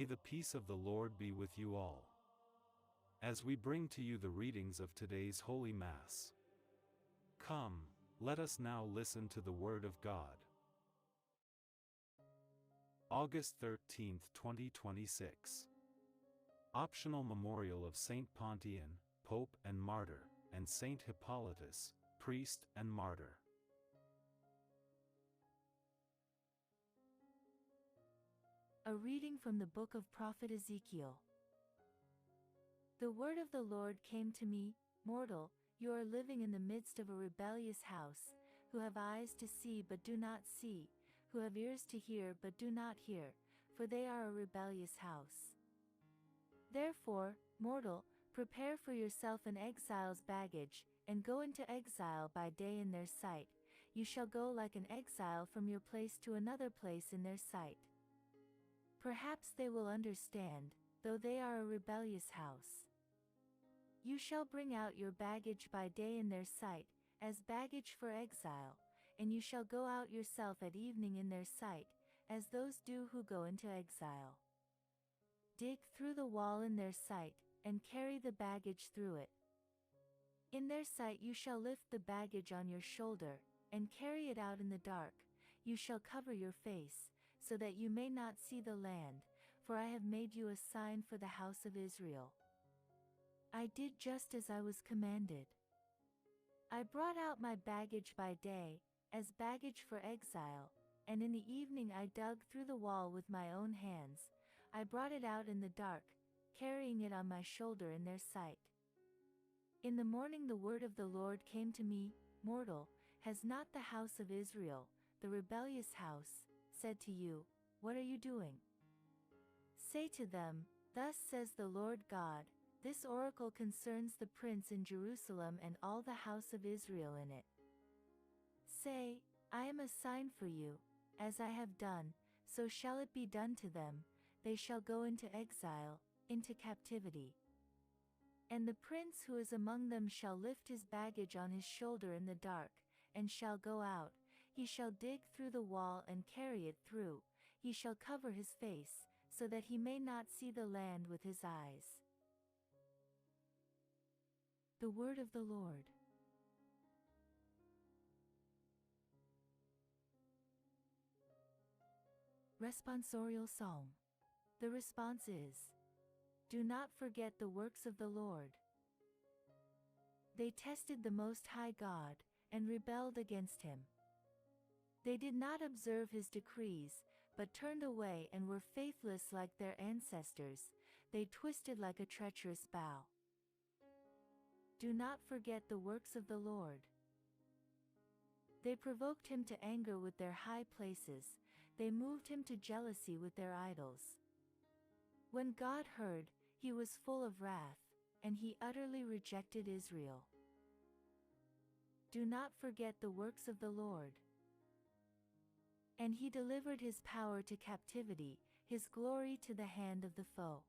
May the peace of the Lord be with you all. As we bring to you the readings of today's Holy Mass, come, let us now listen to the Word of God. August 13, 2026. Optional Memorial of Saint Pontian, Pope and Martyr, and Saint Hippolytus, Priest and Martyr. A reading from the book of Prophet Ezekiel. The word of the Lord came to me, Mortal, you are living in the midst of a rebellious house, who have eyes to see but do not see, who have ears to hear but do not hear, for they are a rebellious house. Therefore, mortal, prepare for yourself an exile's baggage, and go into exile by day in their sight. You shall go like an exile from your place to another place in their sight. Perhaps they will understand, though they are a rebellious house. You shall bring out your baggage by day in their sight, as baggage for exile, and you shall go out yourself at evening in their sight, as those do who go into exile. Dig through the wall in their sight, and carry the baggage through it. In their sight you shall lift the baggage on your shoulder, and carry it out in the dark. You shall cover your face, so that you may not see the land, for I have made you a sign for the house of Israel. I did just as I was commanded. I brought out my baggage by day, as baggage for exile, and in the evening I dug through the wall with my own hands. I brought it out in the dark, carrying it on my shoulder in their sight. In the morning the word of the Lord came to me, Mortal, has not the house of Israel, the rebellious house, said to you, What are you doing? Say to them, Thus says the Lord God, this oracle concerns the prince in Jerusalem and all the house of Israel in it. Say, I am a sign for you, as I have done, so shall it be done to them, they shall go into exile, into captivity. And the prince who is among them shall lift his baggage on his shoulder in the dark, and shall go out, he shall dig through the wall and carry it through, he shall cover his face, so that he may not see the land with his eyes. The word of the Lord. Responsorial Psalm. The response is, Do not forget the works of the Lord. They tested the Most High God, and rebelled against him. They did not observe his decrees, but turned away and were faithless like their ancestors, they twisted like a treacherous bow. Do not forget the works of the Lord. They provoked him to anger with their high places, they moved him to jealousy with their idols. When God heard, he was full of wrath, and he utterly rejected Israel. Do not forget the works of the Lord. And he delivered his power to captivity, his glory to the hand of the foe.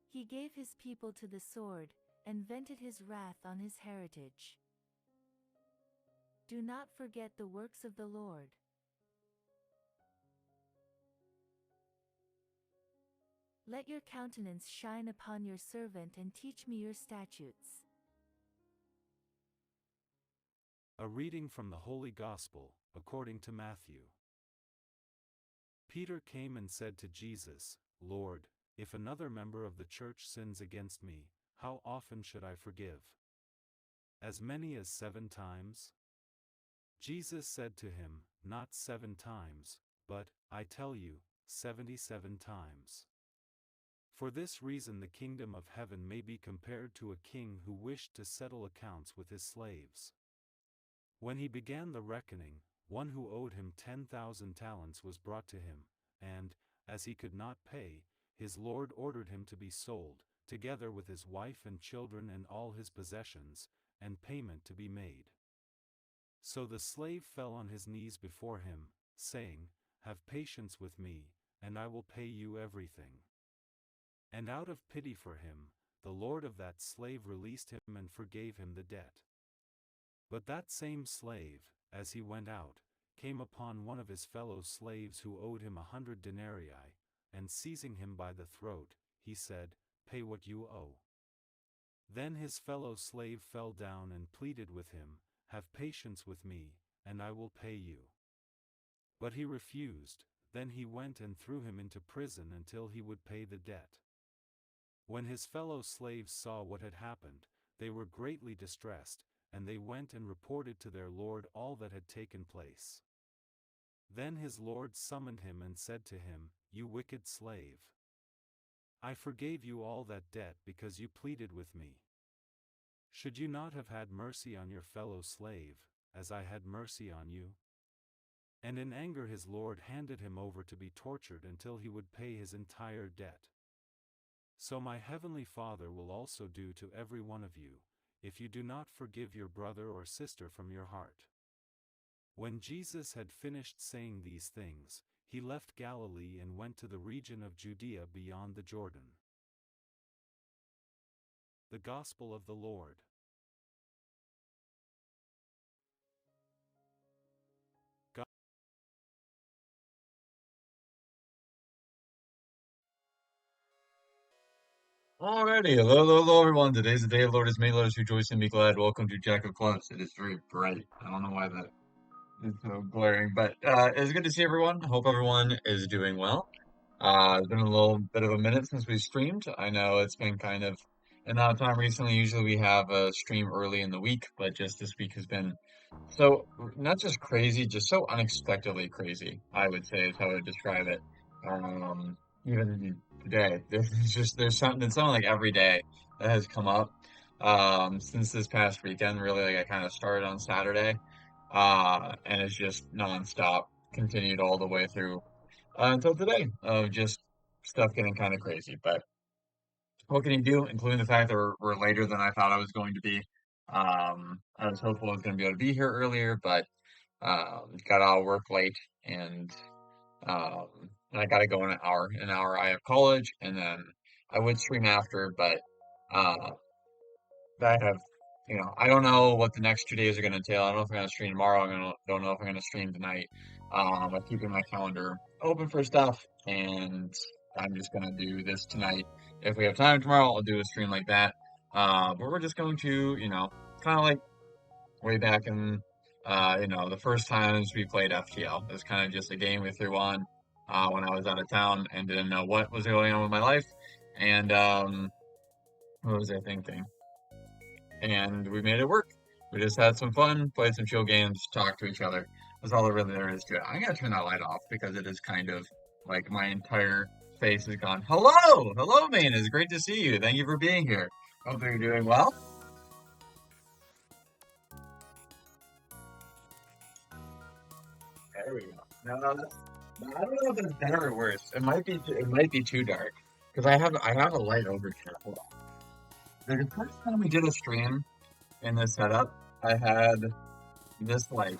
He gave his people to the sword, and vented his wrath on his heritage. Do not forget the works of the Lord. Let your countenance shine upon your servant and teach me your statutes. A reading from the Holy Gospel, according to Matthew. Peter came and said to Jesus, Lord, if another member of the church sins against me, how often should I forgive? As many as 7 times? Jesus said to him, Not 7 times, but, I tell you, 77 times. For this reason the kingdom of heaven may be compared to a king who wished to settle accounts with his slaves. When he began the reckoning, one who owed him 10,000 talents was brought to him, and, as he could not pay, his lord ordered him to be sold, together with his wife and children and all his possessions, and payment to be made. So the slave fell on his knees before him, saying, Have patience with me, and I will pay you everything. And out of pity for him, the lord of that slave released him and forgave him the debt. But that same slave, as he went out, came upon one of his fellow slaves who owed him 100 denarii, and seizing him by the throat, he said, "Pay what you owe." Then his fellow slave fell down and pleaded with him, "Have patience with me, and I will pay you." But he refused. Then he went and threw him into prison until he would pay the debt. When his fellow slaves saw what had happened, they were greatly distressed, and they went and reported to their lord all that had taken place. Then his lord summoned him and said to him, "You wicked slave! I forgave you all that debt because you pleaded with me. Should you not have had mercy on your fellow slave, as I had mercy on you?" And in anger his lord handed him over to be tortured until he would pay his entire debt. So my heavenly Father will also do to every one of you, if you do not forgive your brother or sister from your heart. When Jesus had finished saying these things, he left Galilee and went to the region of Judea beyond the Jordan. The Gospel of the Lord. God. Alrighty, hello, everyone. Today's the day the Lord has made. Let us rejoice and be glad. Welcome to Jack of Clubs. It is very bright. I don't know why that is so glaring, but it's good to see everyone. I hope everyone is doing well. It's been a little bit of a minute since we streamed. I know it's been kind of an odd time recently. Usually we have a stream early in the week, but just this week has been so not just crazy, just so unexpectedly crazy, I would say is how I would describe it. Even today, there's something like every day that has come up since this past weekend. Really, like I kind of started on Saturday, and it's just nonstop, continued all the way through until today of just stuff getting kind of crazy. But what can you do, including the fact that we're later than I thought I was going to be. I was hopeful I was going to be able to be here earlier, but got out of work late and um, and I got to go in an hour. An hour I have college, and then I would stream after, but uh, I have, I don't know what the next 2 days are going to entail. I don't know if I'm going to stream tomorrow. Don't know if I'm going to stream tonight. I'm keeping my calendar open for stuff, and I'm just going to do this tonight. If we have time tomorrow, I'll do a stream like that. But we're just going to, kind of like way back in, the first times we played FTL. It was kind of just a game we threw on when I was out of town and didn't know what was going on with my life. And what was I thinking? And we made it work. We just had some fun, played some chill games, talked to each other. That's all there is to it. I'm gonna turn that light off because it is kind of like my entire face is gone. Hello, Maine. It's great to see you. Thank you for being here. Hope you're doing well. There we go. No, I don't know if it's better or worse. It might be too dark because I have a light over here. Hold on. The first time we did a stream in this setup, I had this like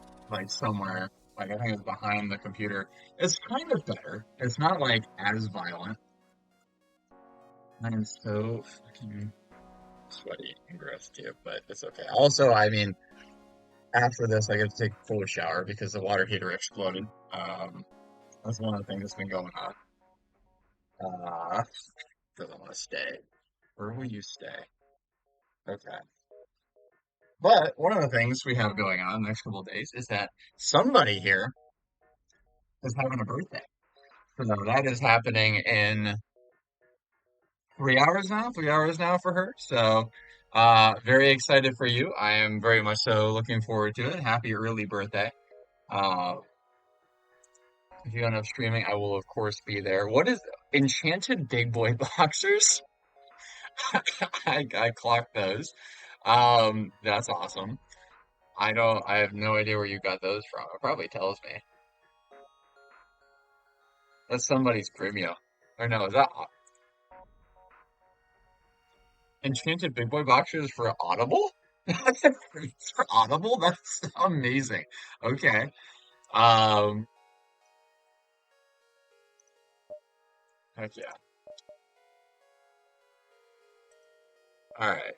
somewhere, like I think it's behind the computer. It's kind of better. It's not like as violent. I'm so fucking sweaty and gross too, but it's okay. Also, I mean, after this, I get to take a full shower because the water heater exploded. That's one of the things that's been going on. Uh, doesn't want to stay. Where will you stay? Okay. But one of the things we have going on the next couple of days is that somebody here is having a birthday. So that is happening in 3 hours now, 3 hours now for her. So, very excited for you. I am very much so looking forward to it. Happy early birthday. Uh, if you end up streaming, I will of course be there. What is Enchanted Big Boy Boxers? I clocked those. That's awesome. I have no idea where you got those from. It probably tells me. That's somebody's premium. Or no, is that Enchanted Big Boy Boxers for Audible? It's for Audible? That's amazing. Okay. Um, heck yeah. All right.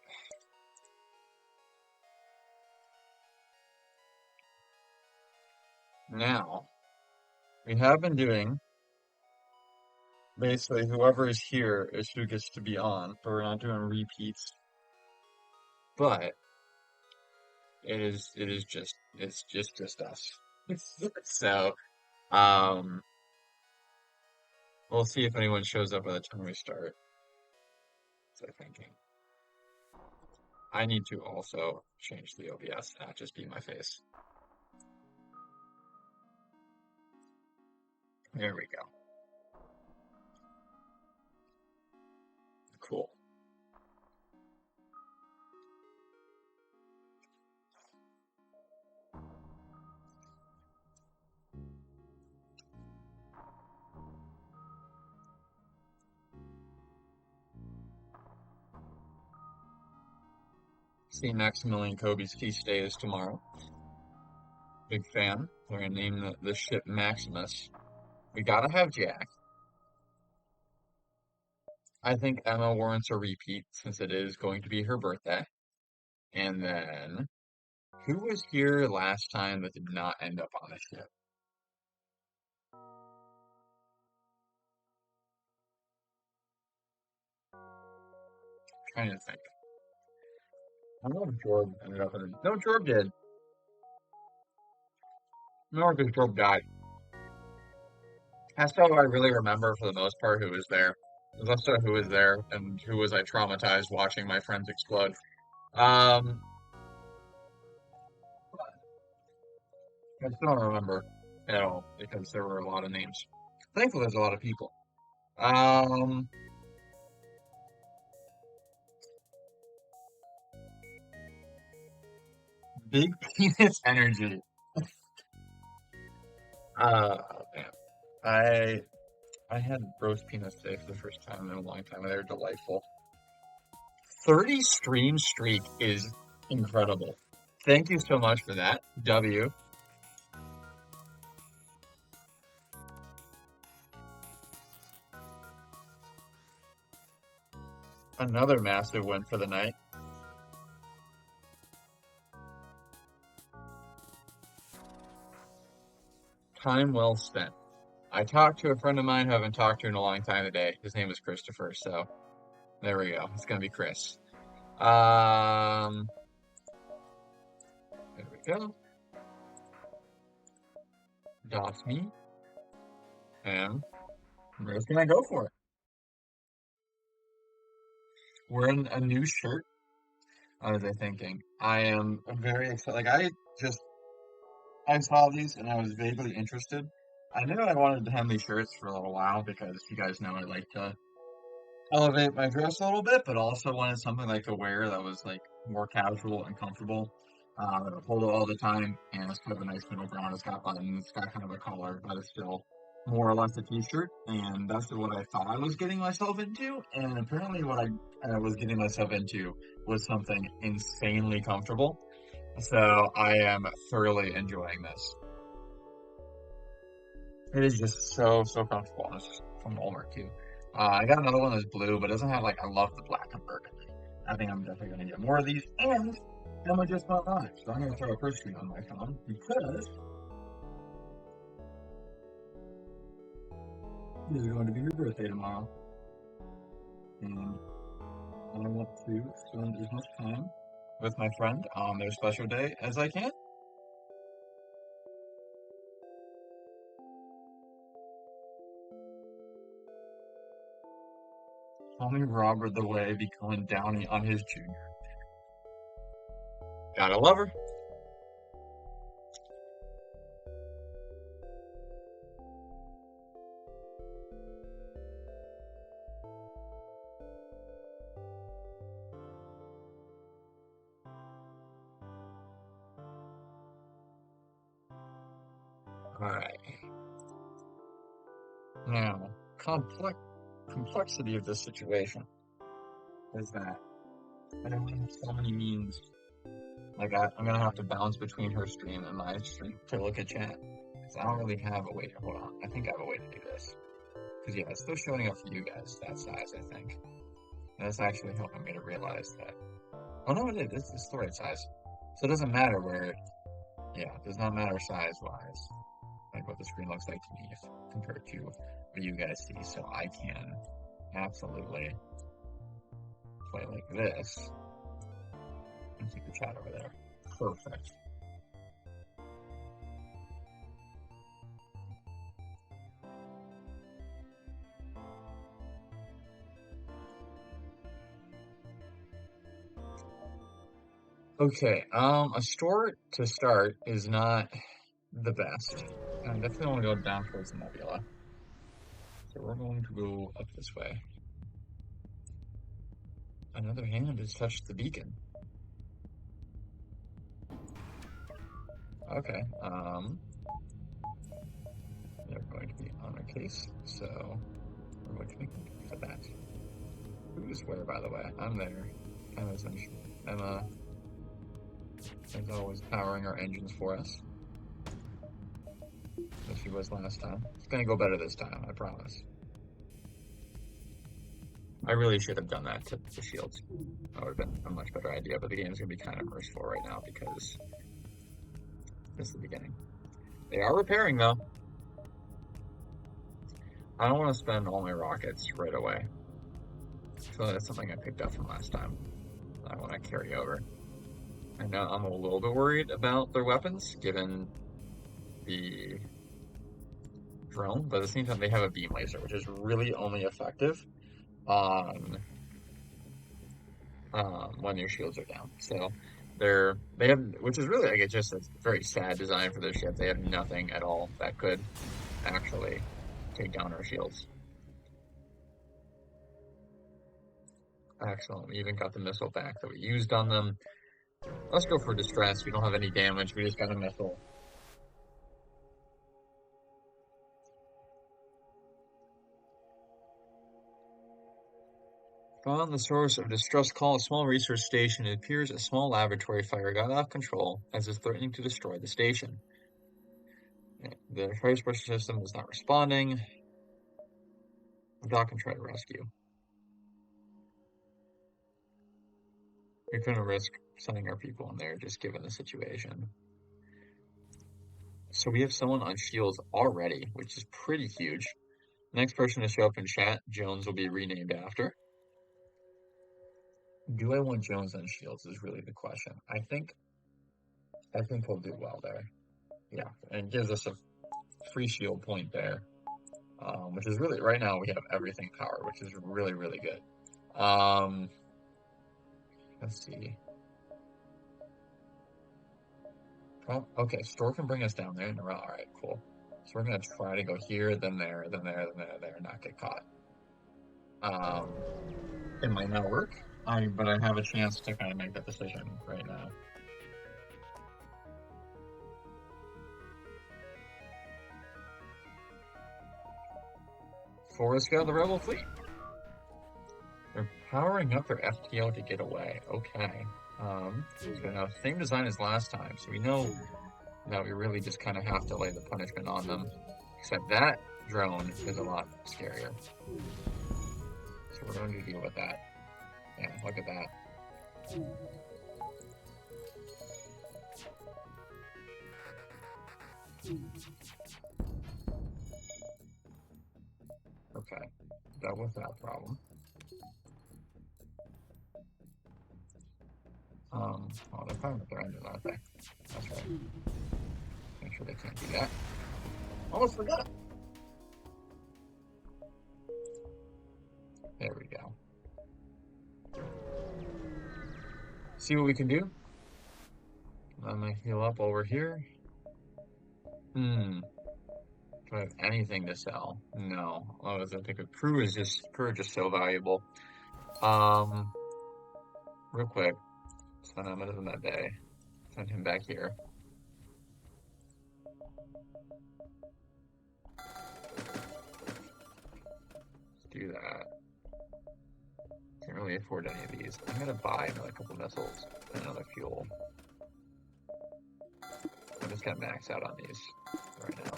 Now, we have been doing basically whoever is here is who gets to be on, but we're not doing repeats. But it's just us. So, um, we'll see if anyone shows up by the time we start. So thinking. I need to also change the OBS, not just be my face. There we go. Cool. See Maximilian Kobe's feast day is tomorrow. Big fan. They're gonna name the ship Maximus. We gotta have Jack. I think Emma warrants a repeat since it is going to be her birthday. And then, who was here last time that did not end up on the ship? Trying to think. I don't know if Jorb ended up in it. No, Jorb did. No, because Jorb died. That's all I really remember for the most part who was there. The rest of who was there and who was I traumatized watching my friends explode. Um, I still don't remember at all because there were a lot of names. Thankfully, there's a lot of people. Um, Big penis energy. Man. I I had roast peanuts today for the first time in a long time. They're delightful. 30 stream streak is incredible. Thank you so much for that, W. Another massive win for the night. Time well spent. I talked to a friend of mine who I haven't talked to in a long time today. His name is Christopher, so there we go. It's gonna be Chris. Um, there we go. That's me. And we're just gonna go for it. Wearing a new shirt. What was I thinking? I am very excited. Like I saw these and I was vaguely interested. I knew I wanted to have these shirts for a little while because you guys know I like to elevate my dress a little bit, but also wanted something I could wear that was like more casual and comfortable. That would hold it all the time, and it's kind of a nice middle ground. It's got buttons, it's got kind of a collar, but it's still more or less a t-shirt, and that's what I thought I was getting myself into. And apparently, what I was getting myself into was something insanely comfortable. So I am thoroughly enjoying this. It is just so comfortable. And it's from Walmart too. I got another one that's blue, but it doesn't have like I love the black and burgundy. I think I'm definitely gonna get more of these. And Emma just went live, so I'm gonna throw a first screen on my phone because this is going to be your birthday tomorrow, and I want to spend as much time with my friend on their special day as I can. Call me Robert the way becoming Downey on his junior. Gotta love her. Alright. Now, complexity of this situation is that I don't have so many means. Like I'm gonna have to bounce between her stream and my stream to look at chat. Because I don't really have a way to hold on. I think I have a way to do this. Because yeah, it's still showing up for you guys that size, I think. And that's actually helping me to realize that. Oh no, it is. It's the right size. So it doesn't matter where. Yeah, it does not matter size wise. Like what the screen looks like to me if, compared to you guys see, so I can absolutely play like this and keep the chat over there. Perfect. Okay, a store to start is not the best. I definitely want to go down towards the Nebula. So we're going to go up this way. Another hand has touched the beacon. Okay, they're going to be on our case, so we're going to make them for that. Who's where, by the way? I'm there. Emma is always powering our engines for us, as she was last time. It's gonna go better this time, I promise. I really should have done that to the shields. That would have been a much better idea, but the game's gonna be kind of merciful right now because it's the beginning. They are repairing, though. I don't want to spend all my rockets right away. So that's something I picked up from last time. I want to carry over. I know I'm a little bit worried about their weapons, given the drone, but at the same time, they have a beam laser, which is really only effective on when your shields are down. So they have, which is really like it's just a very sad design for their ship. They have nothing at all that could actually take down our shields. Excellent. We even got the missile back that we used on them. Let's go for distress. We don't have any damage. We just got a missile. Found the source of distress call, a small research station. It appears a small laboratory fire got out of control as is threatening to destroy the station. The fire suppression system is not responding. Doc can try to rescue. We couldn't risk sending our people in there just given the situation. So we have someone on shields already, which is pretty huge. Next person to show up in chat, Jones will be renamed after. Do I want Jones on shields is really the question. I think he'll do well there. Yeah, and it gives us a free shield point there, which is really, right now we have everything powered, which is really, really good. Let's see. Okay, store can bring us down there in a row. All right, cool. So we're gonna try to go here, then there, then there, then there, there, and not get caught. It might not work, but I have a chance to kind of make that decision right now. Forest got the rebel fleet. They're powering up their FTO to get away. Okay. So now same design as last time, so we know that we really just kind of have to lay the punishment on them. Except that drone is a lot scarier. So we're going to deal with that. Yeah, look at that. Okay, dealt with that problem. Oh, they're firing with their engines, aren't they? That's right. Make sure they can't do that. Almost forgot. There we go. See what we can do? I'm gonna heal up over here. Do I have anything to sell? No. I think a crew is just so valuable. Real quick. Send him into that day. Send him back here. Let's do that. Can't really afford any of these. I'm gonna buy another couple missiles and another fuel. I'm just gonna max out on these right now.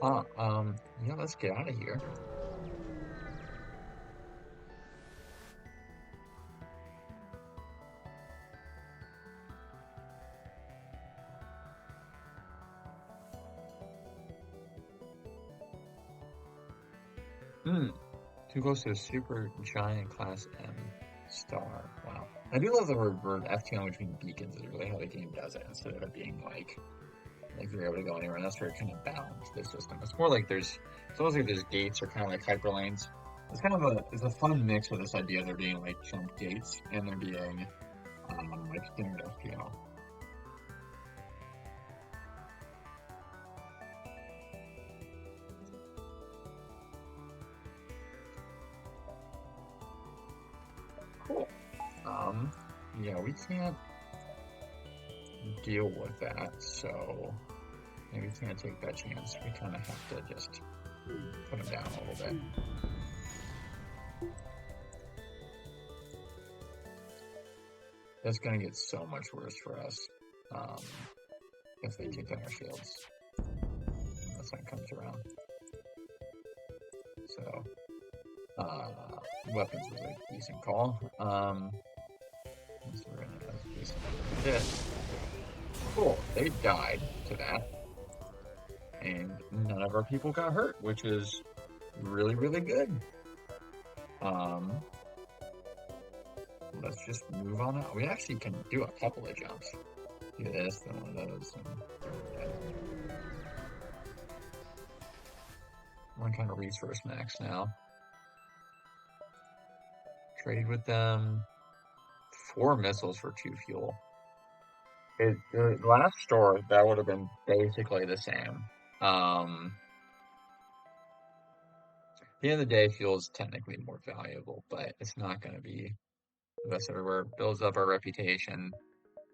Yeah, let's get out of here. Hmm. Too close to a super giant class M star. Wow. I do love the word FTL between beacons is really how the game does it instead of it being like you're able to go anywhere. And that's where it kind of balance the system. It's more like it's almost like there's gates or kind of like hyperlanes. It's a fun mix of this idea of there being like jump gates and there being, like standard FPL. Cool. Um, yeah, we can't deal with that, so maybe we can't take that chance. We kind of have to just put him down a little bit. That's gonna get so much worse for us, um, if they take down our shields when the sun comes around. So, weapons was a decent call. So we're gonna decent this. Cool, they died to that, and none of our people got hurt, which is really, really good. Um, let's just move on out. We actually can do a couple of jumps. Do this, then one of those, and yeah. One kind of resource max now. Trade with them. 4 missiles for 2 fuel. The last store, that would have been basically the same. At the end of the day, fuel is technically more valuable, but it's not going to be the best everywhere. Builds up our reputation.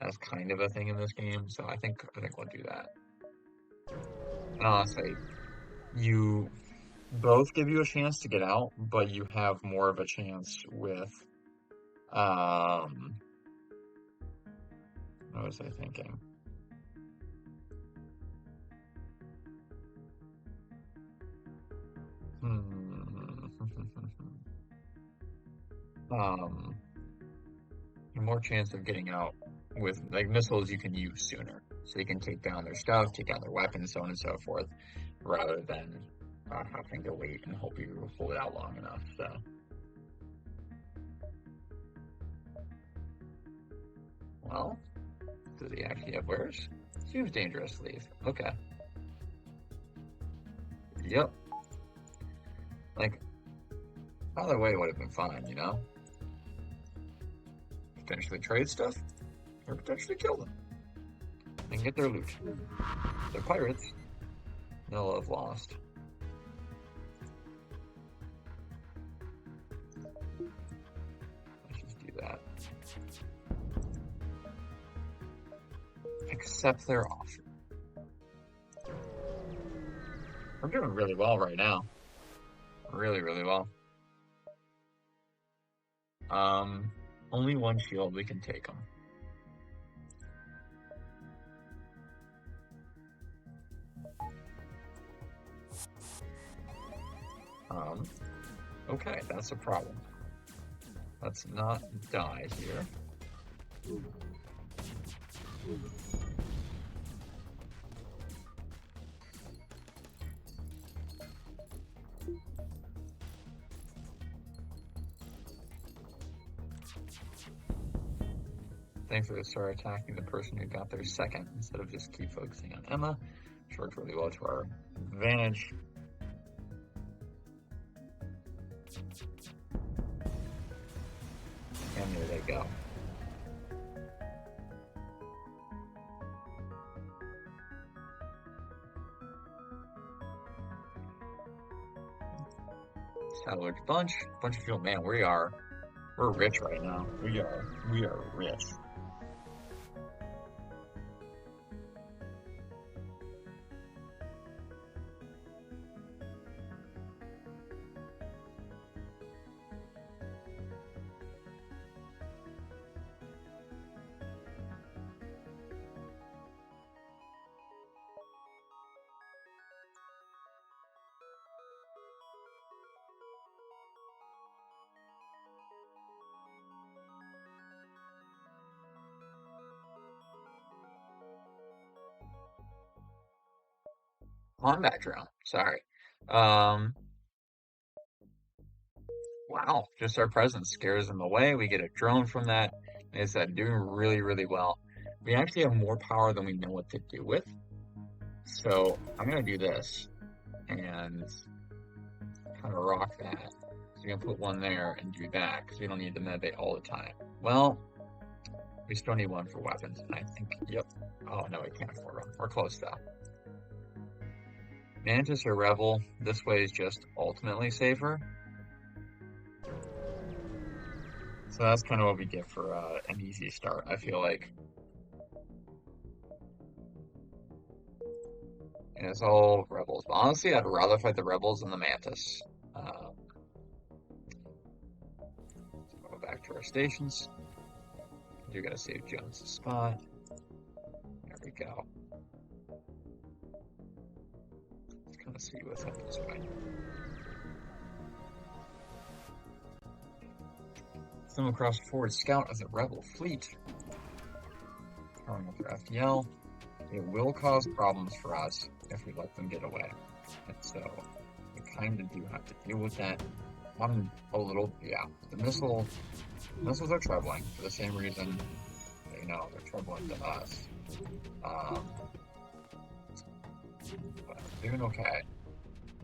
That's kind of a thing in this game, so I think we'll do that. And honestly, you both give you a chance to get out, but you have more of a chance with what was I thinking? Hmm. um, more chance of getting out with like missiles you can use sooner, so you can take down their stuff, take down their weapons, so on and so forth, rather than having to wait and hope you hold it out long enough. So, well, does he actually have wares? Seems dangerous. Leave. Okay. Yep. Like, either way would have been fine, you know? Potentially trade stuff, or potentially kill them and get their loot. They're pirates. They'll have lost. Let's just do that. Accept their offer. We're doing really well right now. Really, really well. Only 1 shield, we can take them. Okay, that's a problem. Let's not die here. Thankfully, start attacking the person who got there second instead of just keep focusing on Emma. Which worked really well to our advantage. And there they go. Salvage bunch of fuel. Man, we're rich right now. We are rich. combat drone. Sorry. Um, wow, just our presence scares them away. We get a drone from that. And it's that doing really, really well. We actually have more power than we know what to do with. So I'm gonna do this and kind of rock that. So we're gonna put one there and do that because we don't need the medbay all the time. Well, we still need one for weapons, and I think, yep. Oh no, we can't afford one. We're close though. Mantis or Rebel, this way is just ultimately safer. So that's kind of what we get for an easy start, I feel like. And it's all Rebels. But honestly, I'd rather fight the Rebels than the Mantis. Go back to our stations. You're gonna save Jones' spot. There we go. Let's kind of see what's up this way. Swim across forward scout of the Rebel fleet. Throwing up their FTL. It will cause problems for us if we let them get away. And so we kind of do have to deal with that. I'm a little, yeah. The missiles are troubling for the same reason, you know, they're troubling to us. But I'm doing okay.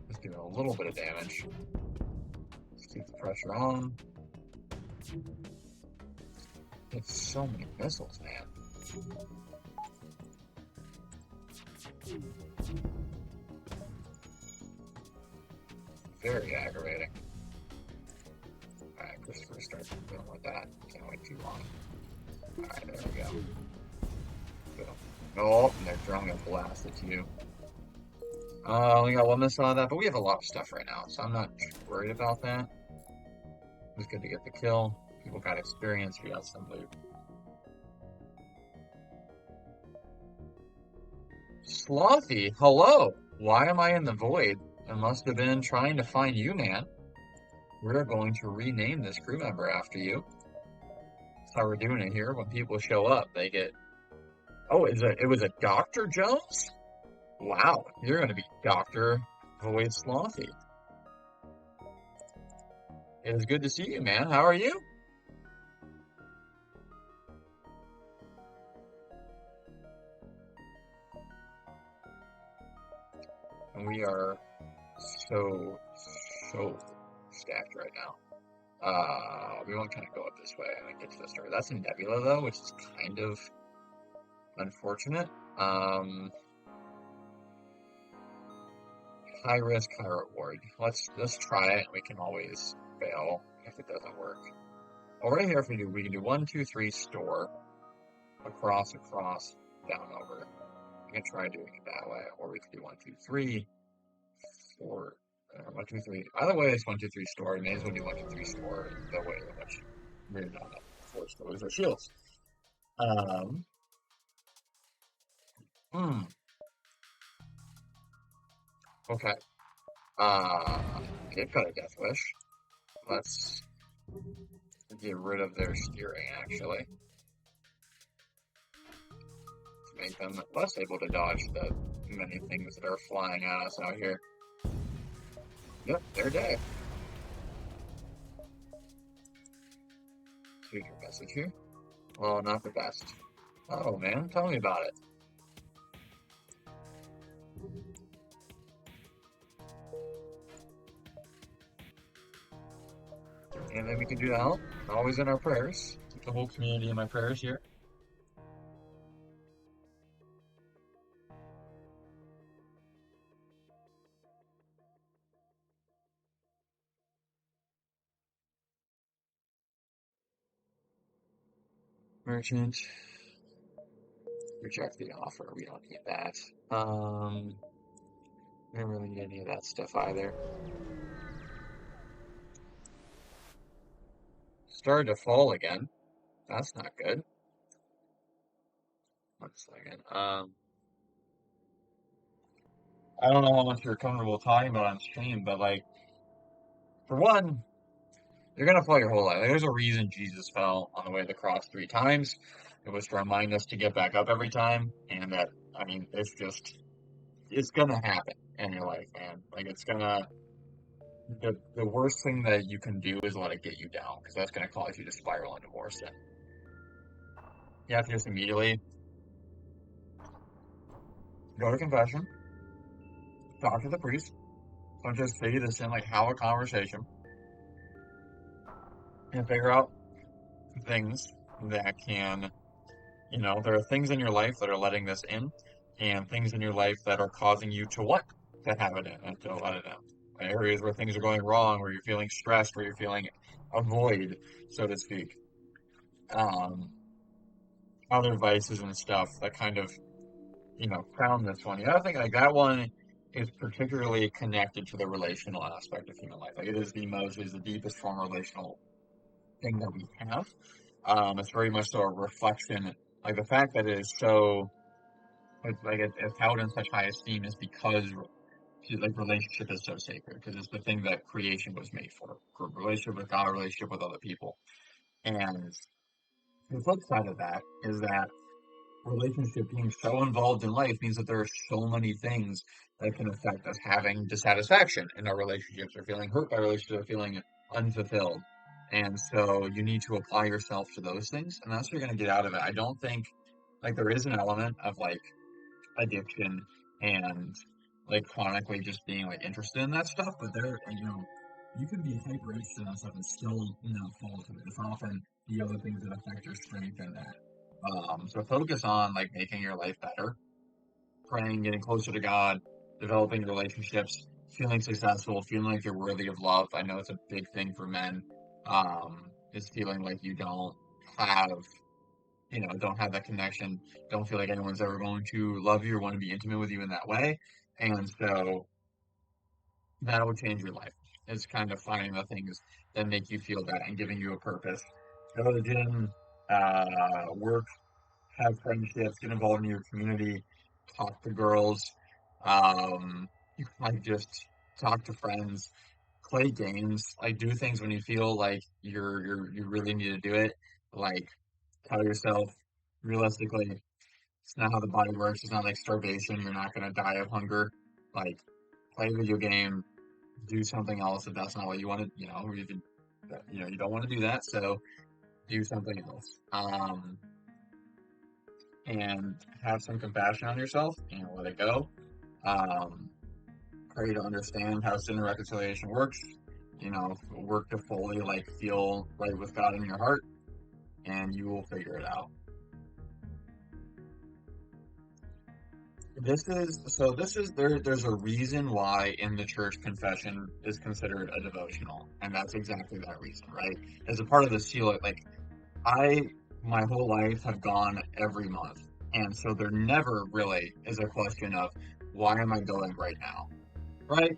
Just doing a little bit of damage. Just keep the pressure on. It's so many missiles, man. Very aggravating. Alright, Christopher starts dealing with that. Can't wait too long. Alright, there we go. Boom. Oh, and they're throwing a blast at you. Only got one missile on that, but we have a lot of stuff right now, so I'm not worried about that. It was good to get the kill. People got experience, we got some loot. Slothy, hello! Why am I in the void? I must have been trying to find you, man. We're going to rename this crew member after you. That's how we're doing it here. When people show up, they get... Oh, it was a Dr. Jones? Wow, you're going to be Dr. Void Slothy. It is good to see you, man. How are you? And we are so stacked right now. We want to kind of go up this way and get to the start. That's a nebula though, which is kind of unfortunate. High risk, high reward. Let's try it. We can always fail if it doesn't work. Well, right here, if we can do 1, 2, 3, store, across, down, over. We can try doing it that way, or we could do 1, 2, 3, 4, 1, 2, 3. Either way, it's 1, 2, 3, store. You may as well do 1, 2, 3, store the way in which we're not up 4 stores or shields. Okay. They've got a death wish. Let's get rid of their steering, actually. To make them less able to dodge the many things that are flying at us out here. Yep, they're dead. Here's your message here. Well, not the best. Oh, man, tell me about it. And then we can do that. Always in our prayers. Keep the whole community in my prayers here. Merchant. Reject the offer. We don't need that. We don't really need any of that stuff either. Started to fall again. That's not good. 1 second. I don't know how much you're comfortable talking about on stream, but like, for one, you're gonna fall your whole life. Like, there's a reason Jesus fell on the way of the cross 3 times. It was to remind us to get back up every time, and that, I mean, it's gonna happen. in your life, man. Like, it's gonna, the worst thing that you can do is let it get you down, because that's gonna cause you to spiral into more sin. You have to just immediately go to confession, talk to the priest, don't just say this in, like, have a conversation, and figure out things that can, there are things in your life that are letting this in, and things in your life that are causing you to want to have it in and to let it in. Areas where things are going wrong, where you're feeling stressed, where you're feeling a void, so to speak. Um, Other vices and stuff that kind of, crown this one. The other thing, like that one is particularly connected to the relational aspect of human life. Like it is the deepest form of relational thing that we have. It's very much so a reflection, like the fact that it is so, it's held in such high esteem is because like relationship is so sacred, because it's the thing that creation was made for relationship with God, relationship with other people. And the flip side of that is that relationship being so involved in life means that there are so many things that can affect us having dissatisfaction in our relationships, or feeling hurt by relationships, or feeling unfulfilled. And so you need to apply yourself to those things, and that's what you're going to get out of it. I don't think, like, there is an element of like addiction and like chronically just being like interested in that stuff, but you can be hyper interested in that stuff and still not fall to it. It's often the other things that affect your strength in that. So focus on like making your life better, praying, getting closer to God, developing relationships, feeling successful, feeling like you're worthy of love. I know it's a big thing for men. Is feeling like you have, don't have that connection, don't feel like anyone's ever going to love you or want to be intimate with you in that way. And so that will change your life. It's kind of finding the things that make you feel that and giving you a purpose. Go to the gym, work, have friendships, get involved in your community, talk to girls, um, like just talk to friends, play games, like do things when you feel like you really need to do it. Like tell yourself realistically, it's not how the body works. It's not like starvation. You're not gonna die of hunger. Like play a video game, do something else if that's not what you want to, you don't want to do that. So do something else. And have some compassion on yourself and let it go. Um, Pray to understand how sin and reconciliation works. Work to fully like feel right with God in your heart, and you will figure it out. There's a reason why in the church confession is considered a devotional, and that's exactly that reason, right? As a part of the seal, like I my whole life have gone every month, and so there never really is a question of why am I going right now, right?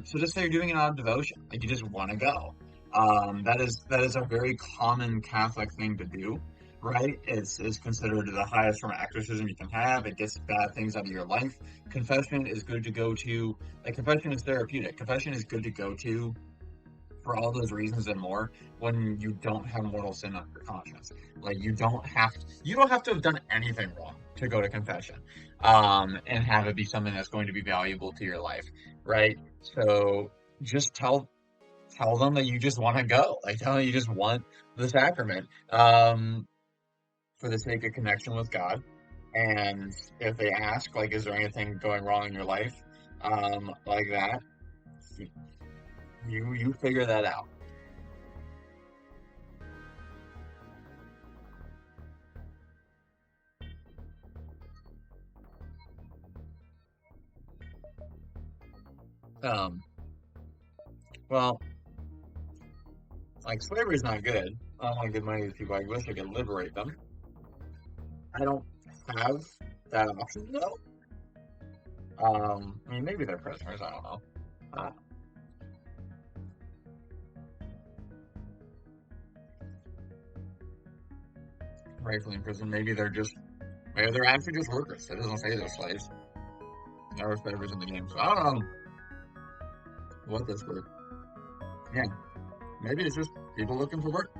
So just say you're doing it out of devotion, like you just want to go. That is a very common Catholic thing to do, right? It's considered the highest form of exorcism you can have. It gets bad things out of your life. Confession is good to go to. Like confession is therapeutic. Confession is good to go to for all those reasons and more when you don't have mortal sin on your conscience. Like you don't have to have done anything wrong to go to confession, and have it be something that's going to be valuable to your life, right? So just tell them that you just want to go. Like tell them you just want the sacrament, for the sake of connection with God. And if they ask, like, is there anything going wrong in your life, like that, you figure that out. Um, well, like slavery is not good. I don't want to give money to people. I wish I could liberate them. I don't have that option though. I mean, maybe they're prisoners. I don't know. Uh, Rightfully in prison. Maybe they're actually just workers. It doesn't say they're slaves. There are slavers in the game, so I don't know what this were. Yeah, maybe it's just people looking for work.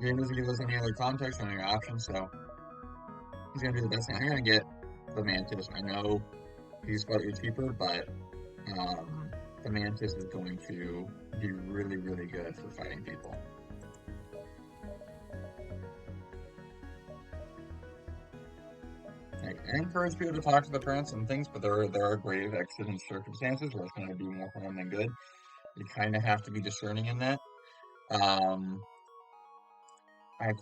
The game doesn't give us any other context or any options, so he's gonna do the best thing. I'm gonna get the mantis. I know He's slightly cheaper, but the Mantis is going to be really, really good for fighting people. I encourage people to talk to the parents and things, but there are grave accident circumstances where it's going to be more harm than good. You kind of have to be discerning in that. I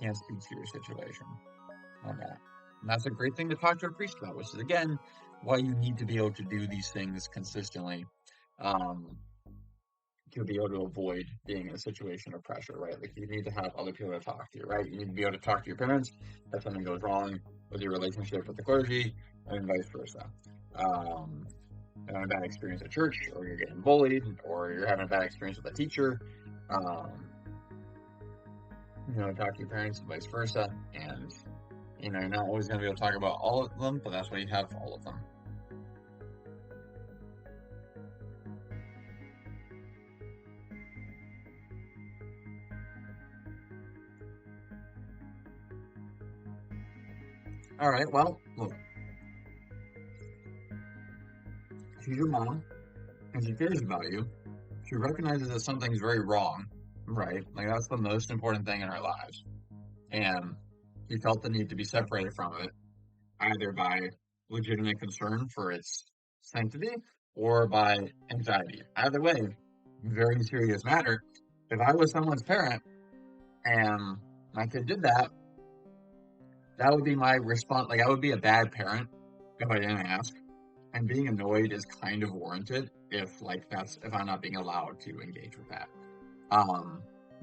can't speak to your situation on that. And that's a great thing to talk to a priest about, which is, again, why you need to be able to do these things consistently to be able to avoid being in a situation of pressure, right? Like, you need to have other people to talk to, right? You need to be able to talk to your parents if something goes wrong with your relationship with the clergy, and vice versa. Having a bad experience at church, or you're getting bullied, or you're having a bad experience with a teacher, talk to your parents and vice versa. And, you're not always going to be able to talk about all of them, but that's why you have all of them. All right, well, look. She's your mom, and she cares about you. She recognizes that something's very wrong, right? Like, that's the most important thing in our lives. And she felt the need to be separated from it, either by legitimate concern for its sanctity or by anxiety. Either way, very serious matter. If I was someone's parent and my kid did that, that would be my response. Like, I would be a bad parent if I didn't ask. And being annoyed is kind of warranted if I'm not being allowed to engage with that.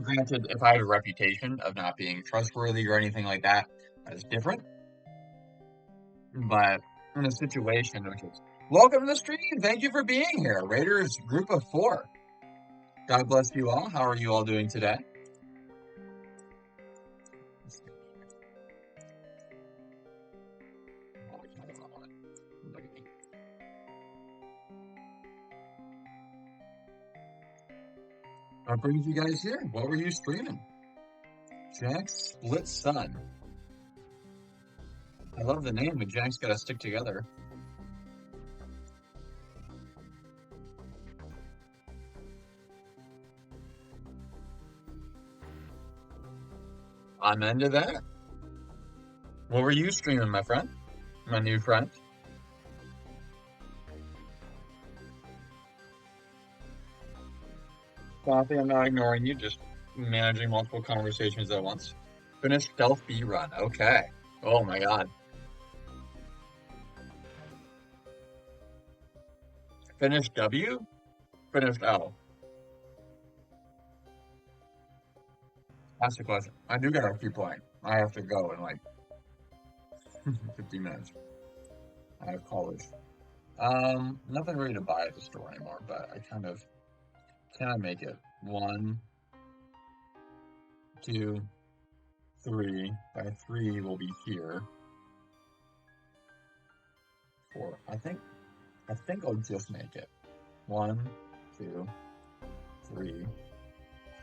Granted, if I had a reputation of not being trustworthy or anything like that, that's different. But in a situation which is, welcome to the stream, thank you for being here, Raiders group of 4. God bless you all. How are you all doing today? What brings you guys here? What were you streaming? Jack's Split Sun. I love the name, but Jack's gotta stick together. I'm into that. What were you streaming, my friend? My new friend? Coffee, I'm not ignoring you, just managing multiple conversations at once. Finished Stealth B run. Okay. Oh my god. Finished W? Finished L. That's the question. I do gotta keep playing. I have to go in like 15 minutes. I have college. Nothing really to buy at the store anymore, but I kind of can I make it? 1, 2, 3. By 3 will be here. 4. I think I'll just make it. 1, 2, 3,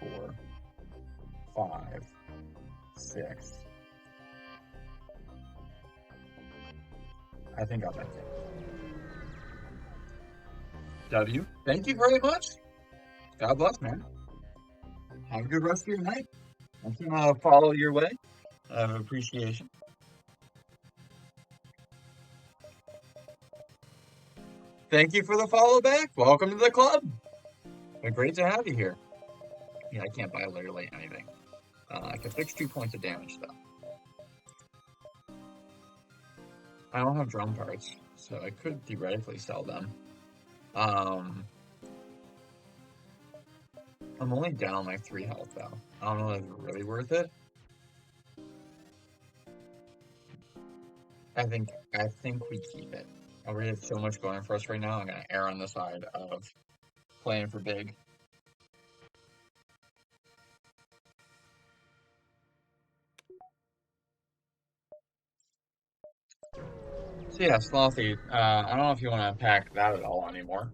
4, 5, 6. I think I'll make it. W, thank you very much. God bless, man. Have a good rest of your night. I'm gonna follow your way. I have appreciation. Thank you for the follow back. Welcome to the club. Great to have you here. Yeah, I can't buy literally anything. I can fix 2 points of damage, though. I don't have drum parts, so I could theoretically sell them. I'm only down like 3 health, though. I don't know if it's really worth it. I think we keep it. We have so much going for us right now. I'm gonna err on the side of playing for big. So yeah, Slothy, I don't know if you want to unpack that at all anymore.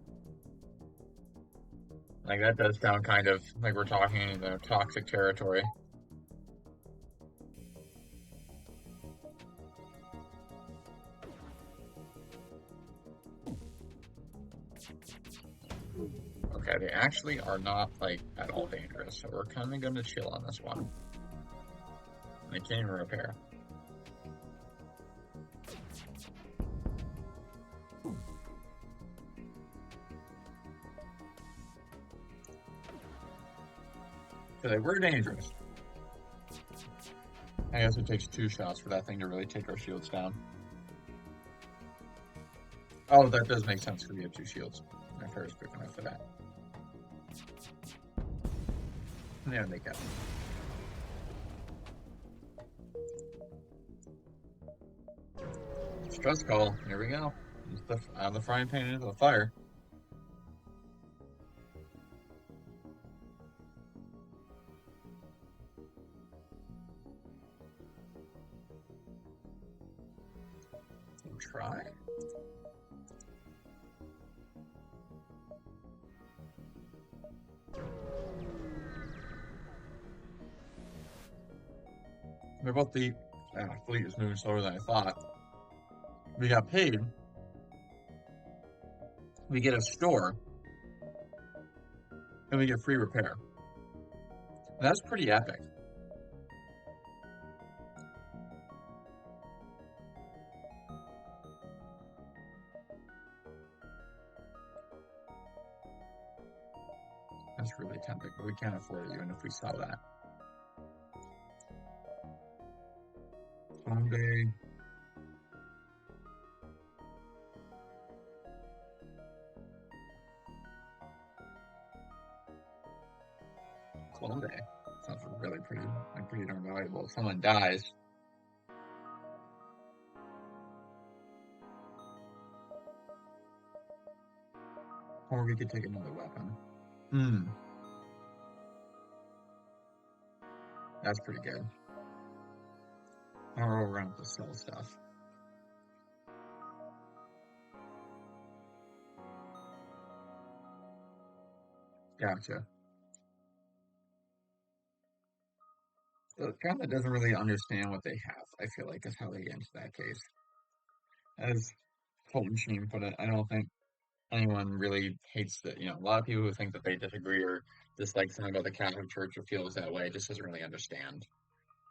Like, that does sound kind of like we're talking in the toxic territory. Okay, they actually are not, like, at all dangerous, so we're kind of going to chill on this one. They can't even repair. So they were dangerous. I guess it takes 2 shots for that thing to really take our shields down. Oh, that does make sense because we have 2 shields. My fair is quick enough for that. There they go. Stress call. Here we go. Out of the frying pan into the fire. Try. They're both the fleet is moving slower than I thought. We got paid. We get a store. And we get free repair. That's pretty epic. That's really tempting, but we can't afford it even if we sell that. Someday. Clone Day. Sounds really pretty darn valuable. If someone dies. Or we could take another weapon. That's pretty good. Or we're going to sell stuff. Gotcha. So it kind of doesn't really understand what they have, I feel like, is how they get into that case. As Fulton Sheen put it, I don't think anyone really hates that. A lot of people who think that they disagree or dislike something about the Catholic Church or feels that way just doesn't really understand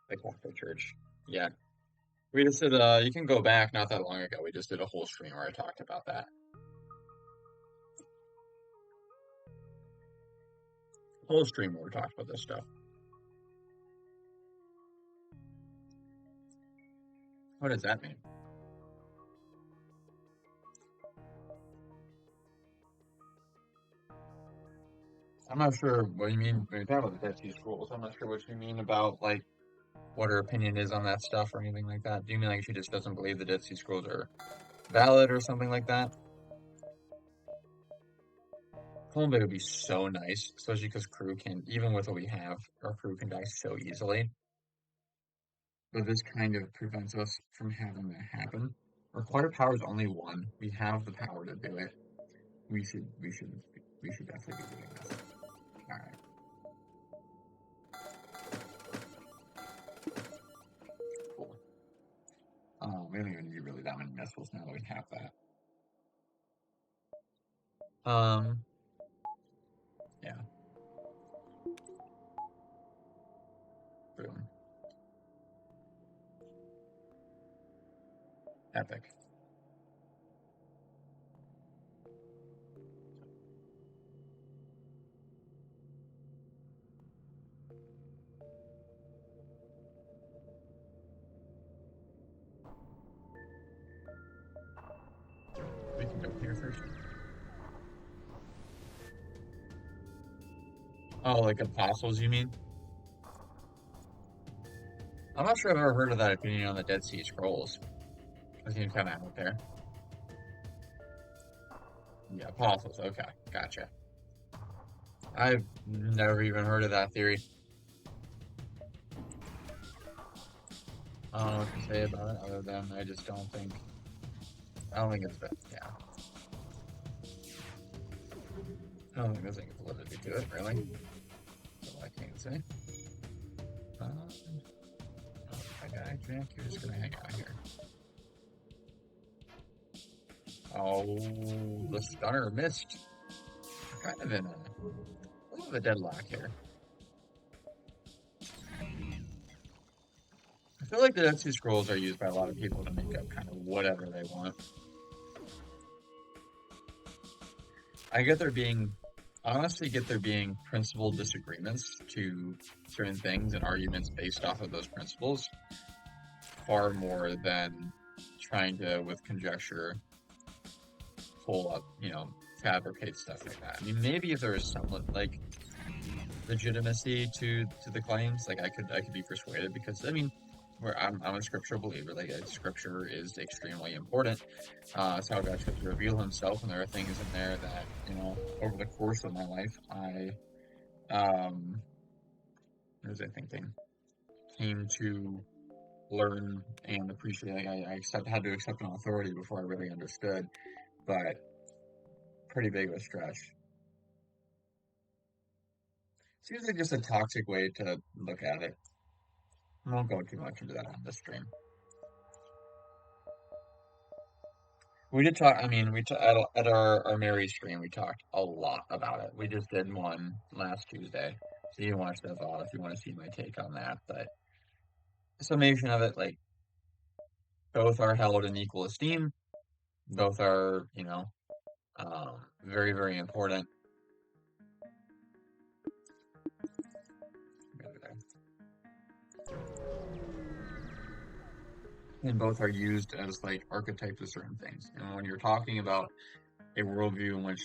the Catholic Church. Yeah. We just did, you can go back not that long ago. We just did a whole stream where I talked about that. Whole stream where we talked about this stuff. What does that mean? I'm not sure what you mean when you talk about the Dead Sea Scrolls. I'm not sure what you mean about, like, what her opinion is on that stuff or anything like that. Do you mean like she just doesn't believe the Dead Sea Scrolls are valid or something like that? Columbia would be so nice, especially because crew can, even with what we have, our crew can die so easily. But this kind of prevents us from having that happen. Our quarter power is only 1. We have the power to do it. We should definitely be doing this. Alright. Cool. We don't even need really that many missiles now that we have that. Yeah. Boom. Epic. We can go here first. Oh, like apostles, you mean? I'm not sure I've ever heard of that opinion on the Dead Sea Scrolls. It seems kind of out there. Yeah, apostles. Okay, gotcha. I've never even heard of that theory. I don't know what to say about it other than I just don't think. I don't think it's been. Yeah. I don't think there's any validity to it, really. That's all I can say. My guy, Jack, you're just gonna hang out here. Oh, the stunner missed. We're kind of in a little bit of a deadlock here. I feel like the Dead Sea Scrolls are used by a lot of people to make up kind of whatever they want. Honestly get there being principled disagreements to certain things and arguments based off of those principles far more than trying to, with conjecture, pull up, fabricate stuff like that. I mean, maybe if there was some like legitimacy to the claims, like I could be persuaded because I mean, I'm a scriptural believer. Like scripture is extremely important. It's how God should reveal Himself, and there are things in there that over the course of my life, what was I thinking? Came to learn and appreciate. Like I had to accept an authority before I really understood, but pretty big of a stretch. Seems like just a toxic way to look at it. I won't go too much into that on this stream. We did talk. I mean, at our Mary stream, we talked a lot about it. We just did one last Tuesday, so you can watch that off if you want to see my take on that. But summation of it, like both are held in equal esteem. Both are, very, very important. And both are used as like archetypes of certain things. And when you're talking about a worldview in which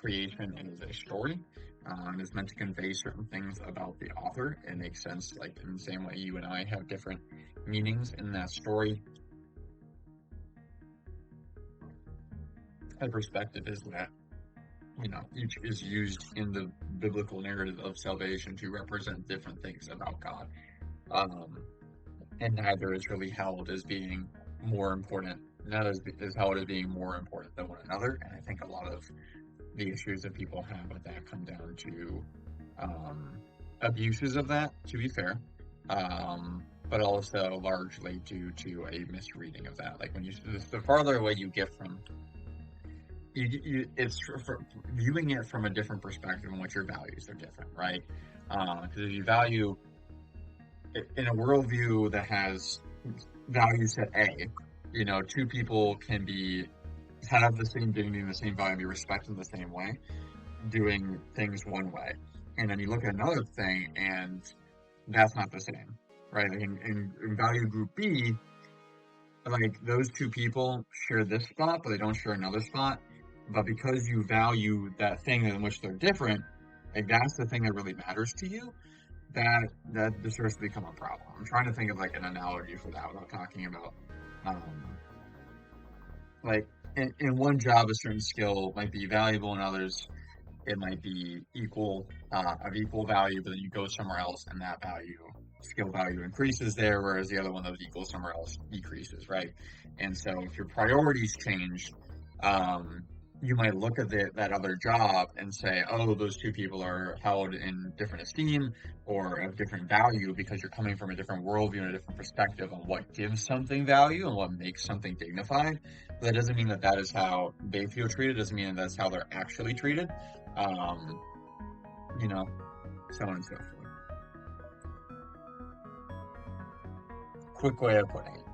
creation is a story, and is meant to convey certain things about the author, it makes sense. Like in the same way you and I have different meanings in that story. My perspective is that each is used in the biblical narrative of salvation to represent different things about God. And neither is really held as being more important. Neither is held as being more important than one another. And I think a lot of the issues that people have with that come down to abuses of that, to be fair, but also largely due to a misreading of that. Like the farther away you get from it's viewing it from a different perspective in which your values are different, right? Because if you value in a worldview that has value set A, two people can have the same dignity and the same value, be respected in the same way, doing things one way. And then you look at another thing and that's not the same, right? Like in value group B, like those two people share this spot, but they don't share another spot. But because you value that thing in which they're different, like that's the thing that really matters to you, that deserves to become a problem. I'm trying to think of like an analogy for that without talking about, like in one job, a certain skill might be valuable, in others, it might be of equal value, but then you go somewhere else and that skill value increases there, whereas the other one that was equal somewhere else decreases, right? And so if your priorities change, you might look at that other job and say, oh, those two people are held in different esteem or of different value because you're coming from a different worldview and a different perspective on what gives something value and what makes something dignified. But that doesn't mean that is how they feel treated. It doesn't mean that's how they're actually treated. So on and so forth. Quick way of putting it.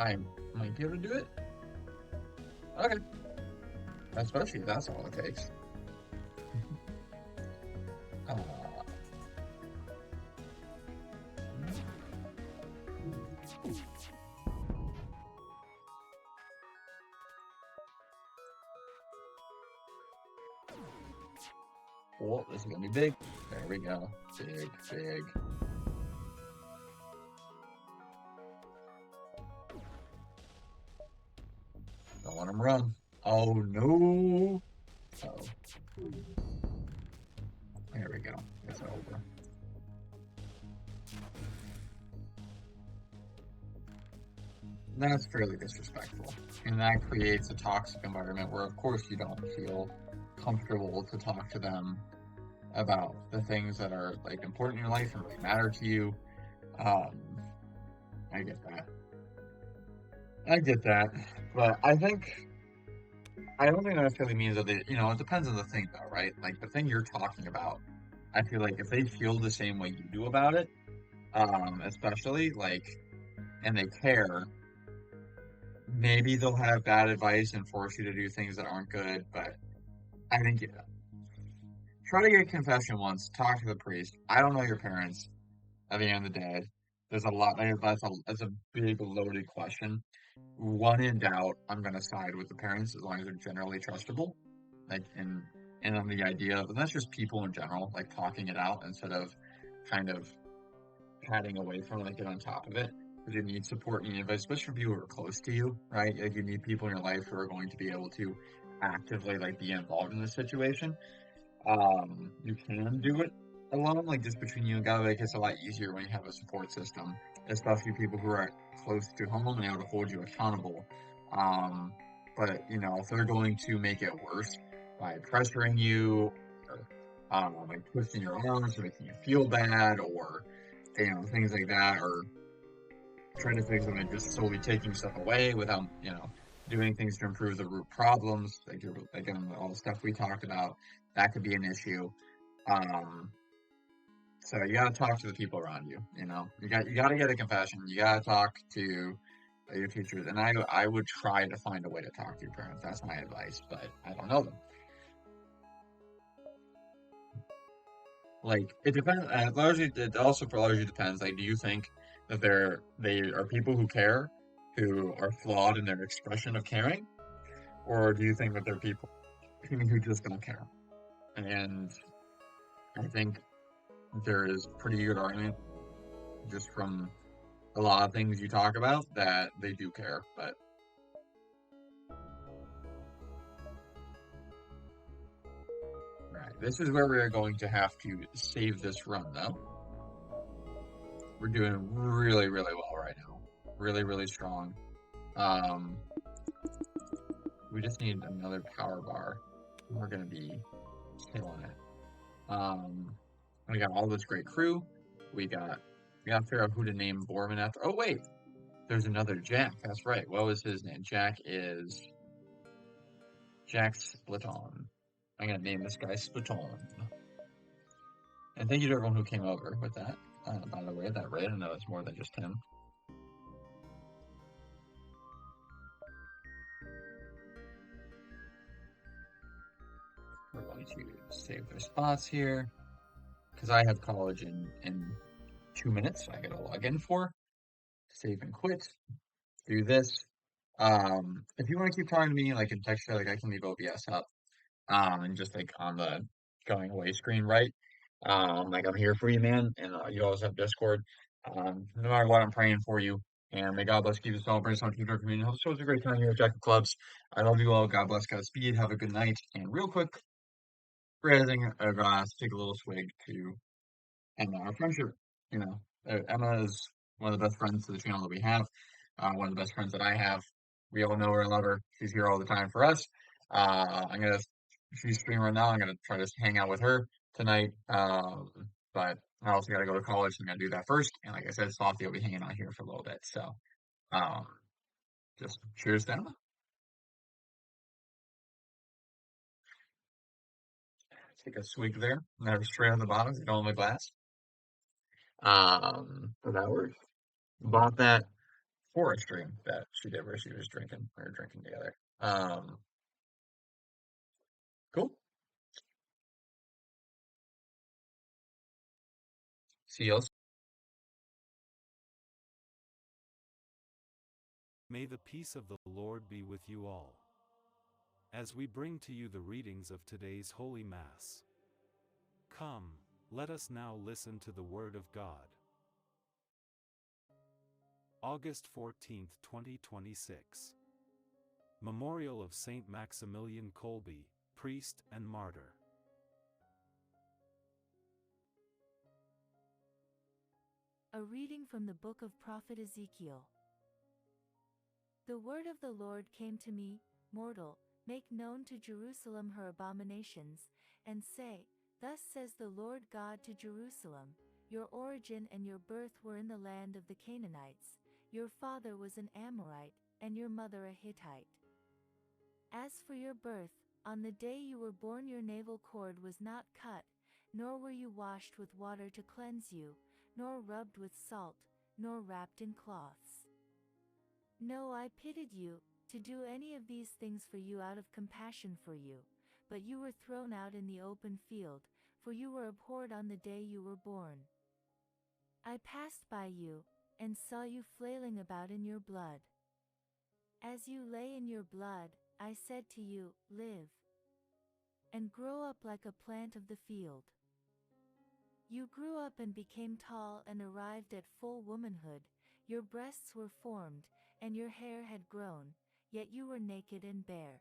I might be able to do it. Okay. Especially if that's all it takes. Oh, this is gonna be big. There we go. Big, big. Don't want him run. Oh no. Uh-oh. There we go. It's over. That's fairly disrespectful. And that creates a toxic environment where, of course, you don't feel comfortable to talk to them about the things that are like important in your life and really matter to you. Um, I get that. I get that. But I don't think that necessarily means that it depends on the thing though, right? Like the thing you're talking about, I feel like if they feel the same way you do about it, especially like, and they care, maybe they'll have bad advice and force you to do things that aren't good. But I think try to get a confession once, talk to the priest. I don't know your parents at the end of the day. There's a lot, that's a big loaded question. One in doubt, I'm gonna side with the parents as long as they're generally trustable. Like and on the idea of, and that's just people in general, like talking it out instead of kind of padding away from it, like get on top of it. Because you need support, you need advice, especially for people who are close to you, right? Like you need people in your life who are going to be able to actively like be involved in the situation. You can do it alone, like just between you and God. Like it's a lot easier when you have a support system, especially people who are close to home and able to hold you accountable. Um, but if they're going to make it worse by pressuring you, or like twisting your arms, or making you feel bad, or things like that, or trying to fix them and just solely taking stuff away without doing things to improve the root problems, like again all the stuff we talked about, that could be an issue. um, so you gotta talk to the people around you. You gotta get a confession. You gotta talk to your teachers, and I would try to find a way to talk to your parents. That's my advice, but I don't know them. Like it depends. Largely, it also for largely depends. Like, do you think that they are people who care, who are flawed in their expression of caring, or do you think that they're people who just don't care? And I think there is pretty good argument just from a lot of things you talk about that they do care. But right, this is where we're going to have to save this run, though. We're doing really, really well right now. Really, really strong. Um, we just need another power bar. We're gonna be killing it. Um, we got all this great crew. We got to figure out who to name Borman after. Oh wait, there's another Jack. That's right. What was his name? Jack Spliton. I'm gonna name this guy Spliton. And thank you to everyone who came over with that. By the way, that raid, I know it's more than just him. We're going to save their spots here because I have college in 2 minutes. I got to log in for save and quit. Do this. If you want to keep talking to me, like in text, like I can leave OBS up. And just like on the going away screen, right? Like I'm here for you, man, and you always have Discord. No matter what, I'm praying for you, and may God bless, keep us all, bring us on to our community. Hope it was a great time here at Jack of Clubs. I love you all. God bless, Godspeed. Have a good night, and real quick, raising a glass, take a little swig to and our friendship. Emma is one of the best friends to the channel that we have. One of the best friends that I have. We all know her and love her. She's here all the time for us. She's streaming right now. I'm gonna try to hang out with her tonight. But I also got to go to college. So I'm gonna do that first. And like I said, Softy will be hanging out here for a little bit. So, um, just cheers to Emma. Take a swig there. Never straight on the bottom. You don't have a glass. So that works. Bought that for a stream that she did where she was drinking. We were drinking together. Cool. See you. May the peace of the Lord be with you all. As we bring to you the readings of today's Holy Mass, come, let us now listen to the Word of God. August 14th, 2026. Memorial of Saint Maximilian Kolbe, priest and martyr. A reading from the book of Prophet Ezekiel. The word of the Lord came to me, mortal, make known to Jerusalem her abominations, and say, Thus says the Lord God to Jerusalem, your origin and your birth were in the land of the Canaanites, your father was an Amorite, and your mother a Hittite. As for your birth, on the day you were born your navel cord was not cut, nor were you washed with water to cleanse you, nor rubbed with salt, nor wrapped in cloths. No, I pitied you, to do any of these things for you out of compassion for you, but you were thrown out in the open field, for you were abhorred on the day you were born. I passed by you, and saw you flailing about in your blood. As you lay in your blood, I said to you, live, and grow up like a plant of the field. You grew up and became tall and arrived at full womanhood, your breasts were formed, and your hair had grown, yet you were naked and bare.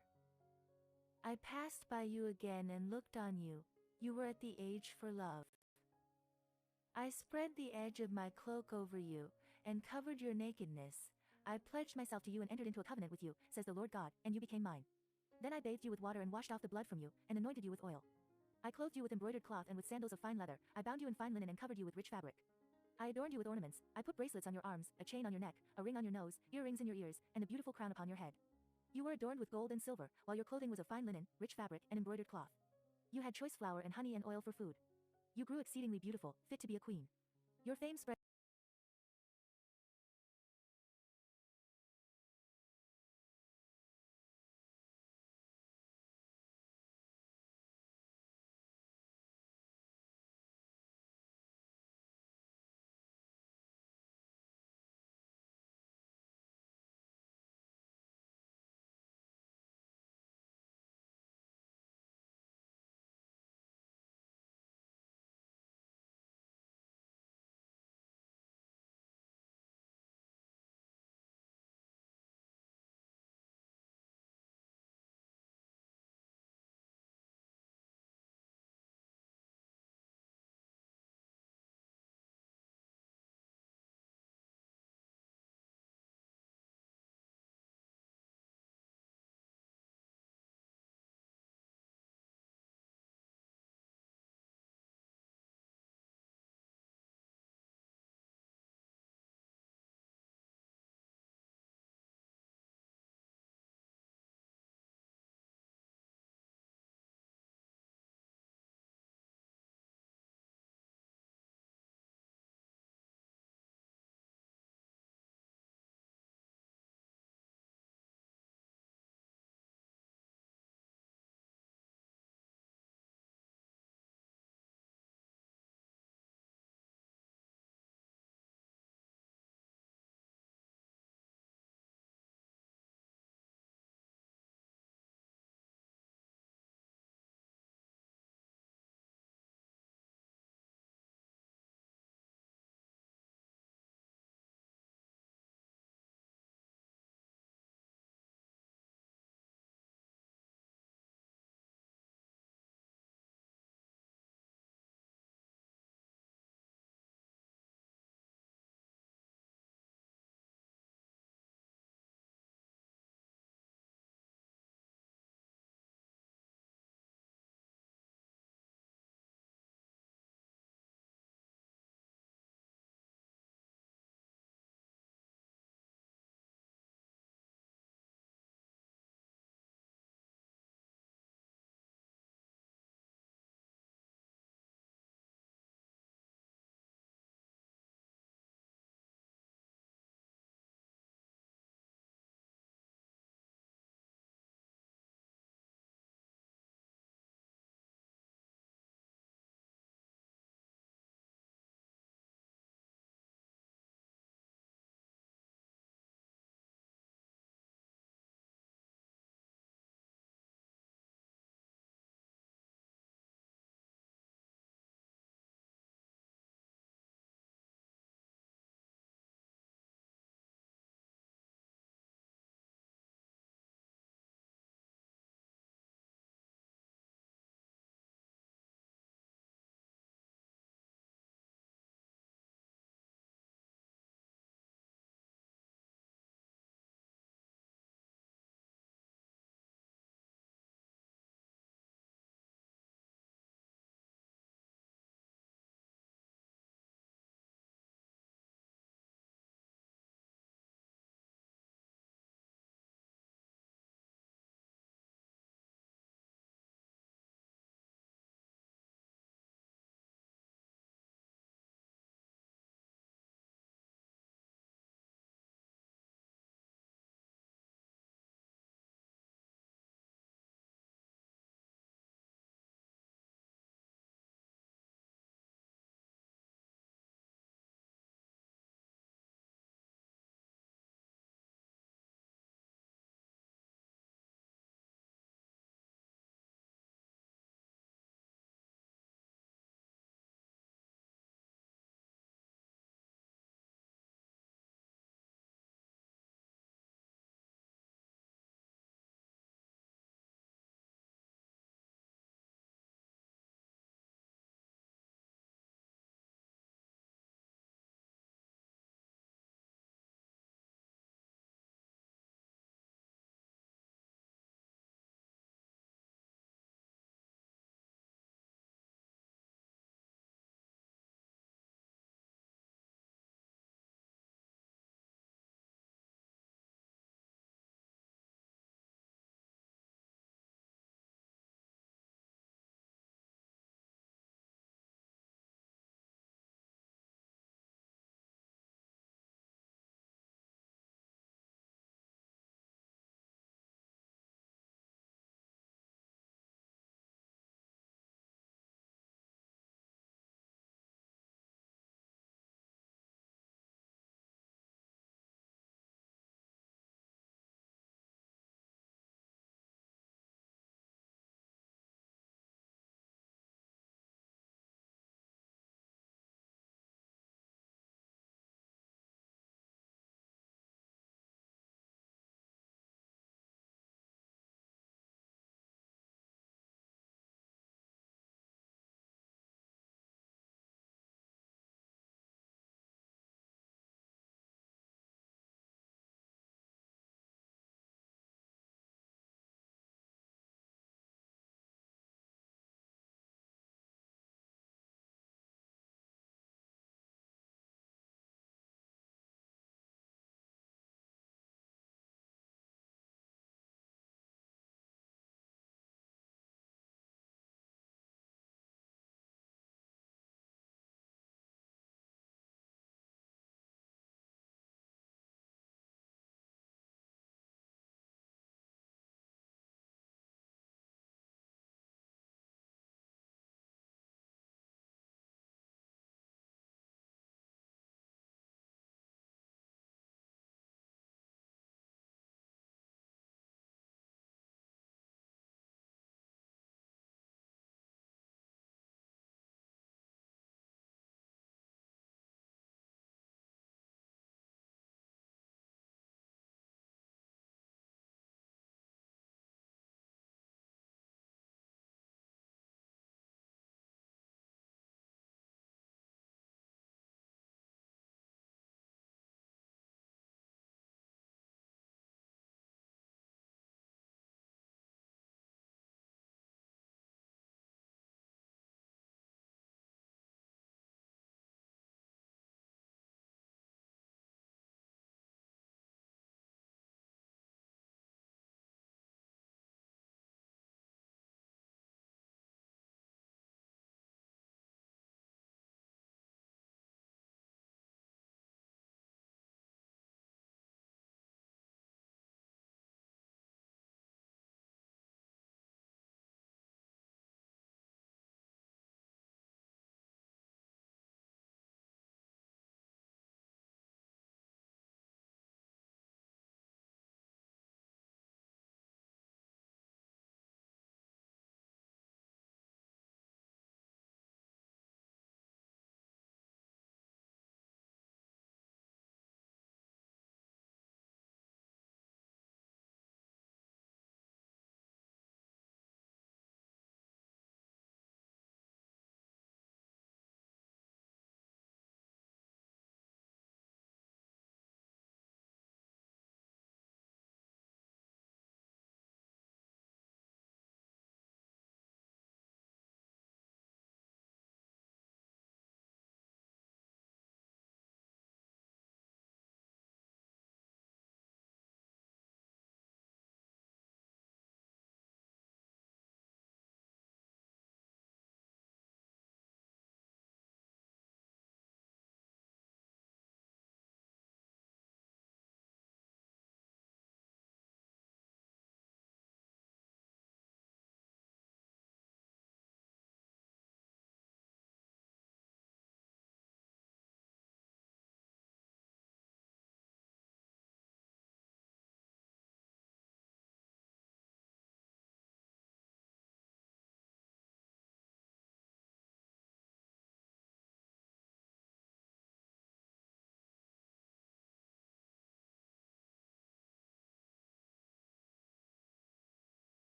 I passed by you again and looked on you, you were at the age for love. I spread the edge of my cloak over you, and covered your nakedness. I pledged myself to you and entered into a covenant with you, says the Lord God, and you became mine. Then I bathed you with water and washed off the blood from you, and anointed you with oil. I clothed you with embroidered cloth and with sandals of fine leather, I bound you in fine linen and covered you with rich fabric. I adorned you with ornaments, I put bracelets on your arms, a chain on your neck, a ring on your nose, earrings in your ears, and a beautiful crown upon your head. You were adorned with gold and silver, while your clothing was of fine linen, rich fabric, and embroidered cloth. You had choice flour and honey and oil for food. You grew exceedingly beautiful, fit to be a queen. Your fame spread